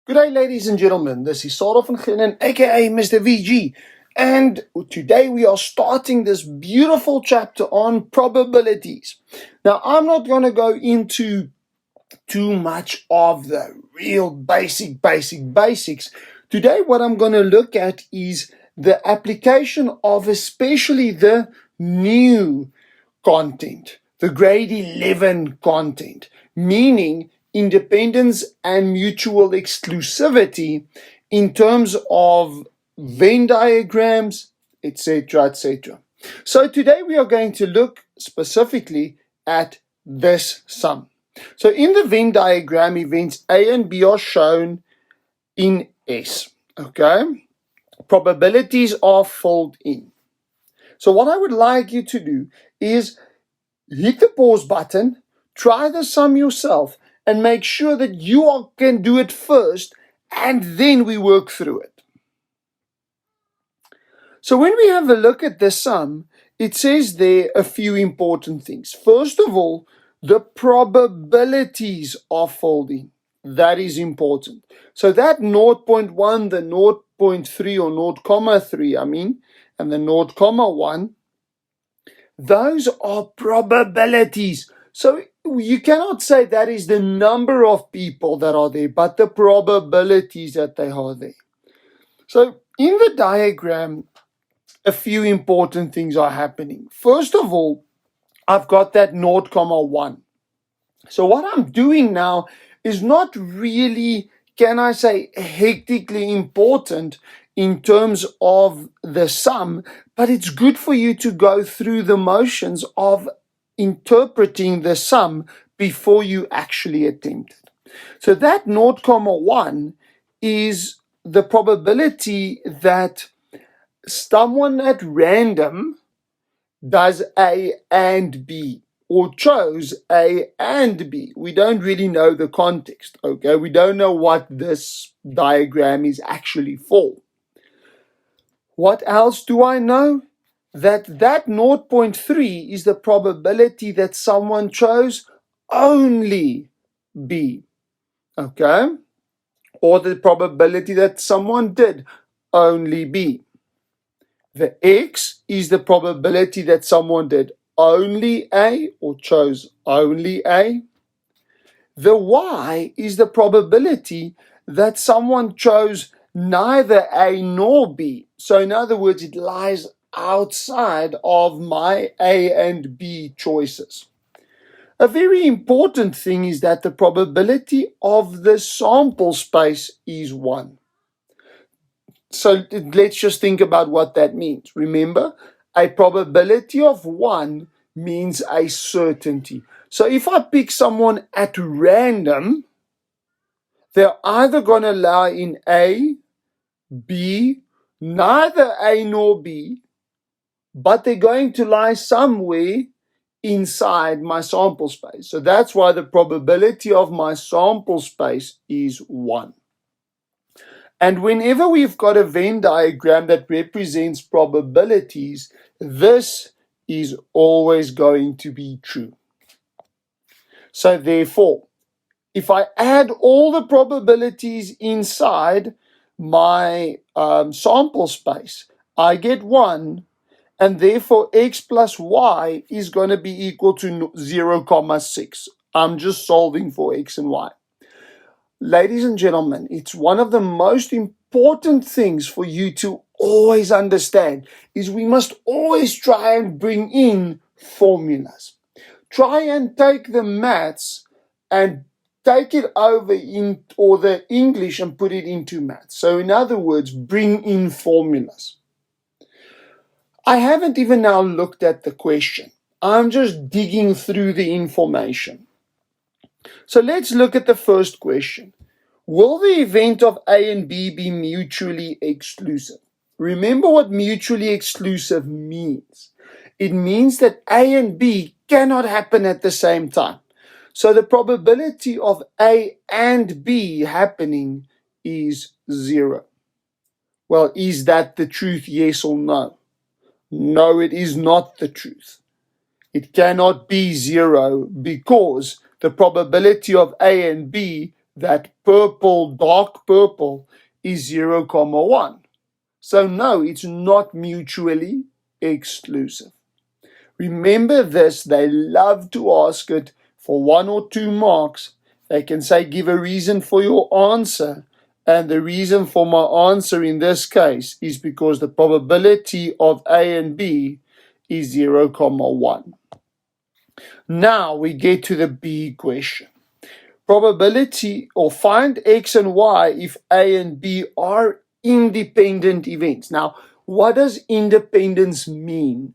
Good day, ladies and gentlemen. This is Sarah van Ginnen, aka Mr. VG. And today we are starting this beautiful chapter on probabilities. Now, I'm not going to go into too much of the real basics. Today, what I'm going to look at is the application of especially the new content, the grade 11 content, meaning independence and mutual exclusivity in terms of Venn diagrams, etc. So today we are going to look specifically at this sum. So in the Venn diagram, events A and B are shown in S. Okay? Probabilities are filled in. So what I would like you to do is hit the pause button, try the sum yourself, and make sure that you can do it first, and then we work through it. So when we have a look at the sum, it says there a few important things. First of all, the probabilities are filled in. That is important. So that 0.1, the 0.3 or 0.3, and the 0.1, those are probabilities. So you cannot say that is the number of people that are there, but the probabilities that they are there. So in the diagram, a few important things are happening. First of all, I've got that 0.1. So what I'm doing now is not really, can I say, hectically important in terms of the sum, but it's good for you to go through the motions of interpreting the sum before you actually attempt it. So that 0.1 is the probability that someone at random does A and B, or chose A and B. We don't really know the context, okay? We don't know what this diagram is actually for. What else do I know? That 0.3 is the probability that someone chose only B, okay? Or the probability that someone did only B. The X is the probability that someone did only A or chose only A. The Y is the probability that someone chose neither A nor B. So in other words, it lies outside of my A and B choices. A very important thing is that the probability of the sample space is 1. So let's just think about what that means. Remember, a probability of 1 means a certainty. So if I pick someone at random, they're either going to lie in A, B, neither A nor B, but they're going to lie somewhere inside my sample space. So that's why the probability of my sample space is 1. And whenever we've got a Venn diagram that represents probabilities, this is always going to be true. So therefore, if I add all the probabilities inside my sample space, I get 1, and therefore x plus y is going to be equal to 0.6. I'm just solving for x and y. Ladies and gentlemen, it's one of the most important things for you to always understand is we must always try and bring in formulas. Try and take the maths and take it over or the English and put it into maths. So in other words, bring in formulas. I haven't even now looked at the question. I'm just digging through the information. So let's look at the first question. Will the event of A and B be mutually exclusive? Remember what mutually exclusive means. It means that A and B cannot happen at the same time. So the probability of A and B happening is 0. Well, is that the truth, yes or no? No, it is not the truth. It cannot be 0 because the probability of A and B that purple, dark purple, is 0, 1. So no, it's not mutually exclusive. Remember this, they love to ask it for 1 or 2 marks. They can say, give a reason for your answer. And the reason for my answer in this case is because the probability of A and B is 0, 1. Now we get to the B question. Probability, or find X and Y if A and B are independent events. Now, what does independence mean?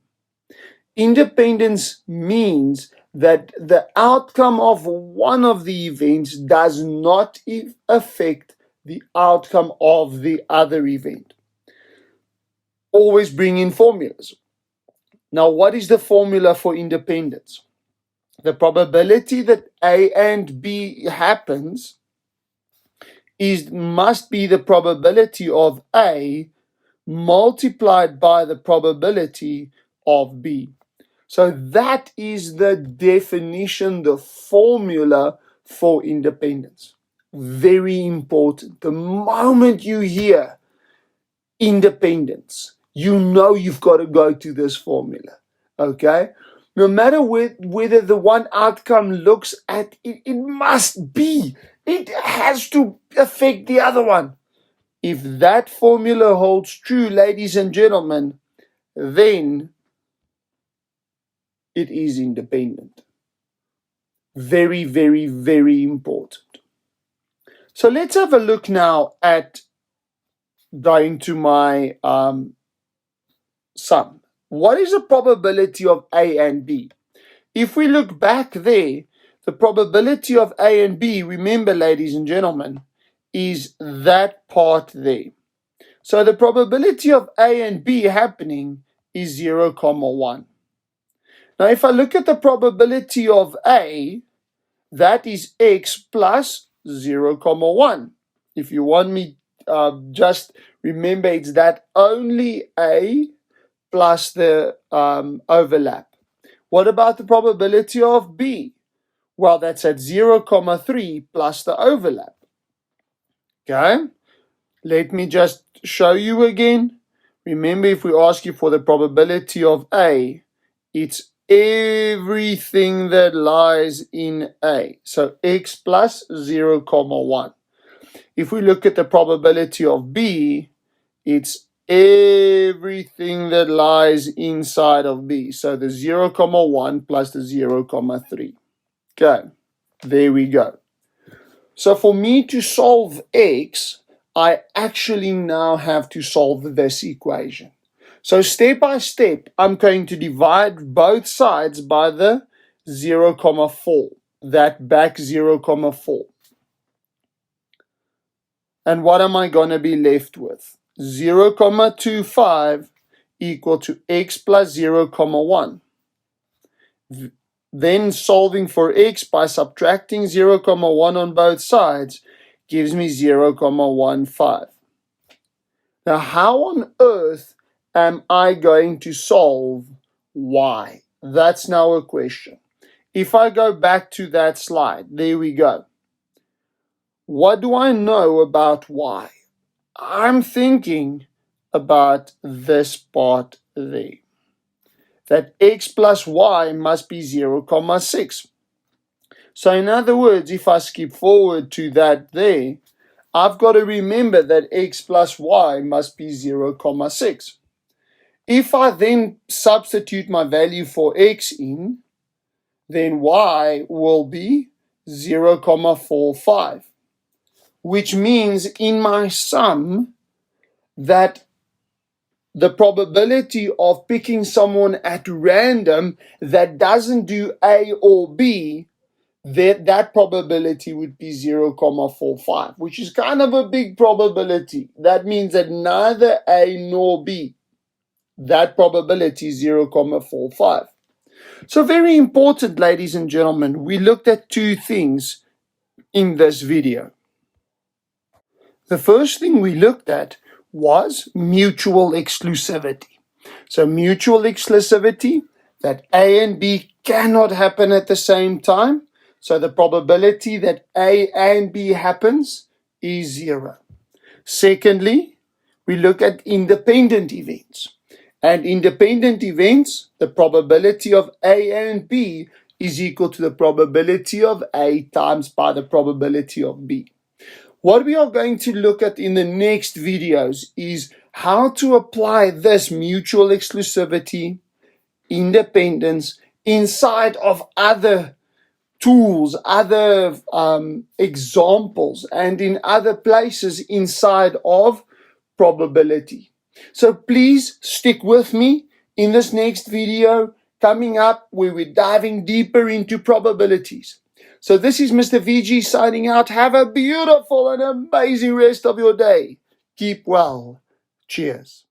Independence means that the outcome of one of the events does not affect the outcome of the other event. Always bring in formulas. Now, what is the formula for independence? The probability that A and B happens must be the probability of A multiplied by the probability of B. So that is the definition, the formula for independence. Very important. The moment you hear independence, you know you've got to go to this formula. Okay? No matter whether the one outcome looks at it, it must be. It has to affect the other one. If that formula holds true, ladies and gentlemen, then it is independent. Very, very, very important. So let's have a look now at going to my sum. What is the probability of A and B? If we look back there, the probability of A and B, remember, ladies and gentlemen, is that part there. So the probability of A and B happening is 0, 1. Now, if I look at the probability of A, that is X plus 0, 1. If you want me, just remember it's that only A plus the overlap. What about the probability of B? Well, that's at 0, 3 plus the overlap. Okay, let me just show you again. Remember, if we ask you for the probability of A, it's everything that lies in A. So X plus 0, 1. If we look at the probability of B, it's everything that lies inside of B. So the 0, 1 plus the 0, 3. Okay, there we go. So for me to solve X, I actually now have to solve this equation. So step by step, I'm going to divide both sides by the 0, 4, that back 0, 4. And what am I going to be left with? 0, 25 equal to X plus 0, 1. Then solving for X by subtracting 0, 1 on both sides gives me 0, 15. Now, how on earth am I going to solve Y? That's now a question. If I go back to that slide, there we go. What do I know about Y? I'm thinking about this part there. That X plus Y must be 0, 6. So in other words, if I skip forward to that there, I've got to remember that X plus Y must be 0, 6. If I then substitute my value for X in, then Y will be 0, 45. Which means in my sum that the probability of picking someone at random that doesn't do A or B, that probability would be 0, 45, which is kind of a big probability. That means that neither A nor B, that probability is 0, 45. So very important, ladies and gentlemen, we looked at two things in this video. The first thing we looked at was mutual exclusivity. So mutual exclusivity, that A and B cannot happen at the same time. So the probability that A and B happens is 0. Secondly, we look at independent events. And independent events, the probability of A and B is equal to the probability of A times by the probability of B. What we are going to look at in the next videos is how to apply this mutual exclusivity, independence, inside of other tools, other examples, and in other places inside of probability. So please stick with me in this next video coming up where we're diving deeper into probabilities. So this is Mr. VG signing out. Have a beautiful and amazing rest of your day. Keep well. Cheers.